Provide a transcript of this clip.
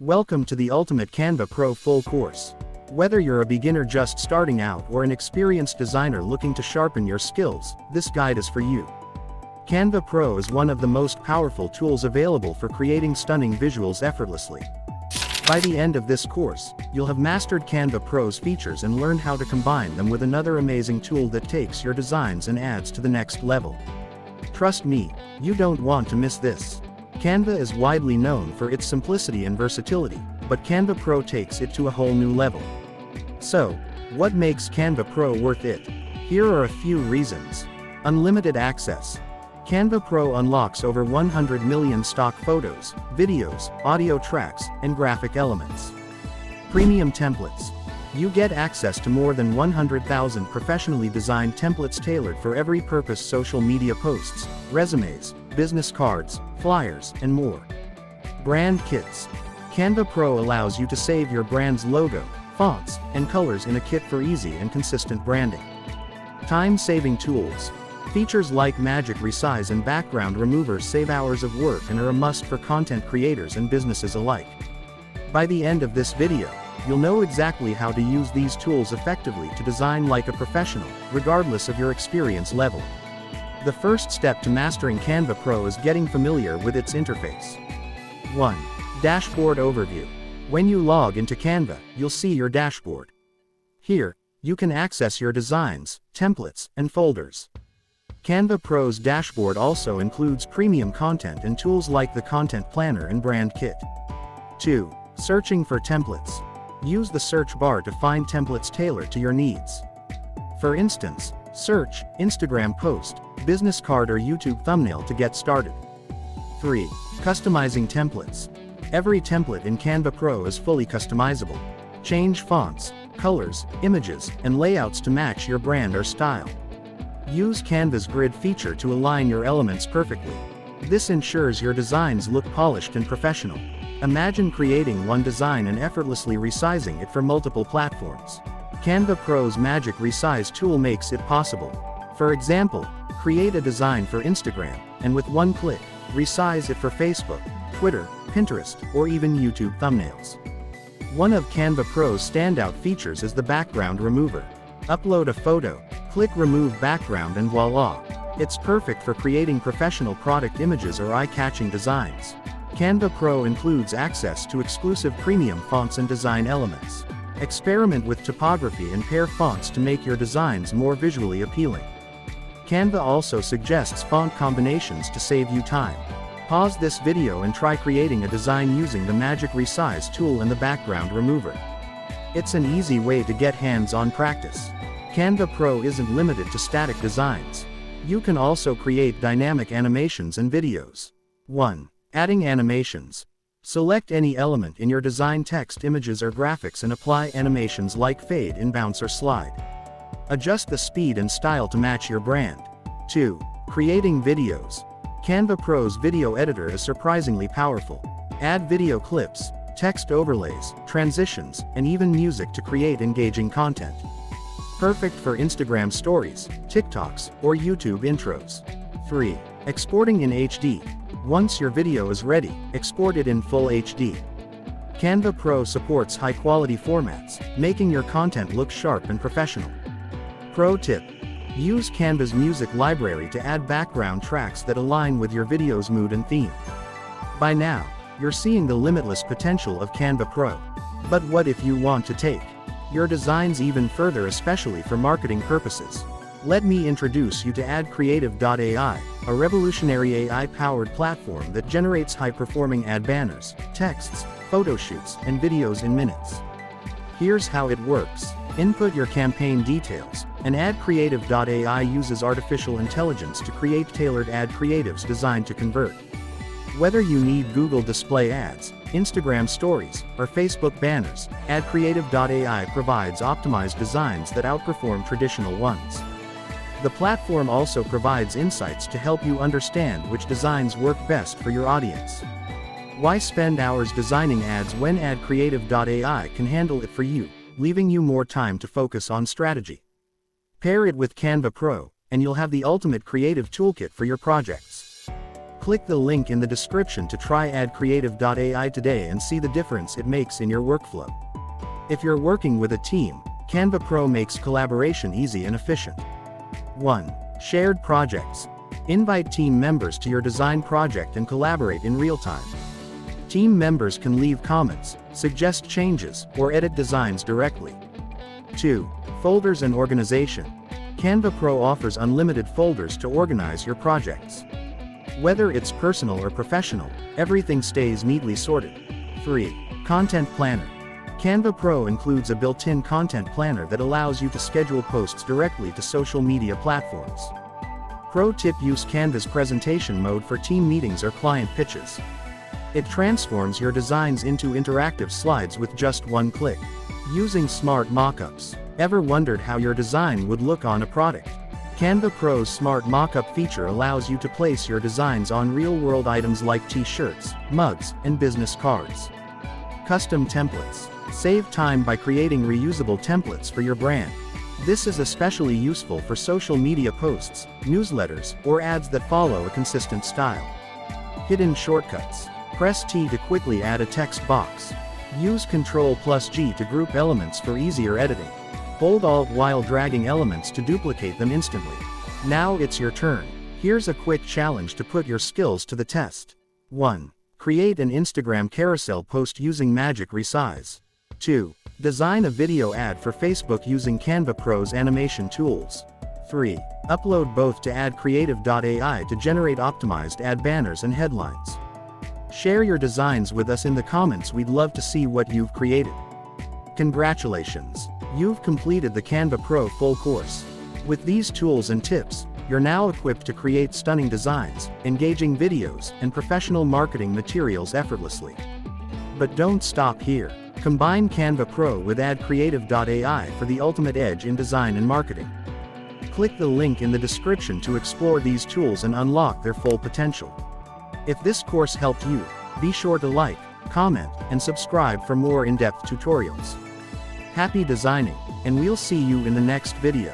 Welcome to the Ultimate Canva Pro Full Course. Whether you're a beginner just starting out or an experienced designer looking to sharpen your skills, this guide is for you. Canva Pro is one of the most powerful tools available for creating stunning visuals effortlessly. By the end of this course, you'll have mastered Canva Pro's features and learned how to combine them with another amazing tool that takes your designs and ads to the next level. Trust me, you don't want to miss this. Canva is widely known for its simplicity and versatility, but Canva Pro takes it to a whole new level. So, what makes Canva Pro worth it? Here are a few reasons. Unlimited access. Canva Pro unlocks over 100 million stock photos, videos, audio tracks, and graphic elements. Premium templates. You get access to more than 100,000 professionally designed templates tailored for every purpose: social media posts, resumes, business cards, flyers, and more. Brand kits. Canva Pro allows you to save your brand's logo, fonts, and colors in a kit for easy and consistent branding. Time-saving tools. Features like Magic Resize and Background Remover save hours of work and are a must for content creators and businesses alike. By the end of this video, you'll know exactly how to use these tools effectively to design like a professional, regardless of your experience level. The first step to mastering Canva Pro is getting familiar with its interface. 1. Dashboard Overview. When you log into Canva, you'll see your dashboard. Here, you can access your designs, templates, and folders. Canva Pro's dashboard also includes premium content and tools like the Content Planner and Brand Kit. 2. Searching for templates. Use the search bar to find templates tailored to your needs. For instance, search Instagram post, business card, or YouTube thumbnail to get started. 3. Customizing templates. Every template in Canva Pro is fully customizable. Change fonts, colors, images, and layouts to match your brand or style. Use Canva's grid feature to align your elements perfectly. This ensures your designs look polished and professional. Imagine creating one design and effortlessly resizing it for multiple platforms. Canva Pro's Magic Resize tool makes it possible. For example, create a design for Instagram, and with one click, resize it for Facebook, Twitter, Pinterest, or even YouTube thumbnails. One of Canva Pro's standout features is the Background Remover. Upload a photo, click Remove Background, and voila! It's perfect for creating professional product images or eye-catching designs. Canva Pro includes access to exclusive premium fonts and design elements. Experiment with typography and pair fonts to make your designs more visually appealing. Canva also suggests font combinations to save you time. Pause this video and try creating a design using the Magic Resize tool and the Background Remover. It's an easy way to get hands-on practice. Canva Pro isn't limited to static designs. You can also create dynamic animations and videos. 1. Adding animations. Select any element in your design, text, images, or graphics, and apply animations like fade in, bounce, or slide. Adjust the speed and style to match your brand. 2. Creating videos. Canva Pro's video editor is surprisingly powerful. Add video clips, text overlays, transitions, and even music to create engaging content. Perfect for Instagram stories, TikToks, or YouTube intros. 3. Exporting in HD. Once your video is ready, export it in full HD. Canva Pro supports high-quality formats, making your content look sharp and professional. Pro tip: use Canva's music library to add background tracks that align with your video's mood and theme. By now, you're seeing the limitless potential of Canva Pro. But what if you want to take your designs even further, especially for marketing purposes? Let me introduce you to AdCreative.ai, a revolutionary AI-powered platform that generates high-performing ad banners, texts, photo shoots, and videos in minutes. Here's how it works. Input your campaign details, and AdCreative.ai uses artificial intelligence to create tailored ad creatives designed to convert. Whether you need Google display ads, Instagram stories, or Facebook banners, AdCreative.ai provides optimized designs that outperform traditional ones. The platform also provides insights to help you understand which designs work best for your audience. Why spend hours designing ads when AdCreative.ai can handle it for you, leaving you more time to focus on strategy? Pair it with Canva Pro, and you'll have the ultimate creative toolkit for your projects. Click the link in the description to try AddCreative.ai today and see the difference it makes in your workflow. If you're working with a team, Canva Pro makes collaboration easy and efficient. 1. Shared projects. Invite team members to your design project and collaborate in real time. Team members can leave comments, suggest changes, or edit designs directly. 2. Folders and organization. Canva Pro offers unlimited folders to organize your projects. Whether it's personal or professional, everything stays neatly sorted. 3. Content planner. Canva Pro includes a built-in content planner that allows you to schedule posts directly to social media platforms. Pro tip: use Canva's presentation mode for team meetings or client pitches. It transforms your designs into interactive slides with just one click. Using smart mockups. Ever wondered how your design would look on a product? Canva Pro's Smart Mockup feature allows you to place your designs on real-world items like t-shirts, mugs, and business cards. Custom templates. Save time by creating reusable templates for your brand. This is especially useful for social media posts, newsletters, or ads that follow a consistent style. Hidden shortcuts. Press T to quickly add a text box. Use Ctrl+G to group elements for easier editing. Hold Alt while dragging elements to duplicate them instantly. Now it's your turn. Here's a quick challenge to put your skills to the test. 1. Create an Instagram carousel post using Magic Resize. 2. Design a video ad for Facebook using Canva Pro's animation tools. 3. Upload both to AddCreative.ai to generate optimized ad banners and headlines. Share your designs with us in the comments. We'd love to see what you've created. Congratulations! You've completed the Canva Pro Full Course. With these tools and tips, you're now equipped to create stunning designs, engaging videos, and professional marketing materials effortlessly. But don't stop here. Combine Canva Pro with AddCreative.ai for the ultimate edge in design and marketing. Click the link in the description to explore these tools and unlock their full potential. If this course helped you, be sure to like, comment, and subscribe for more in-depth tutorials. Happy designing, and we'll see you in the next video.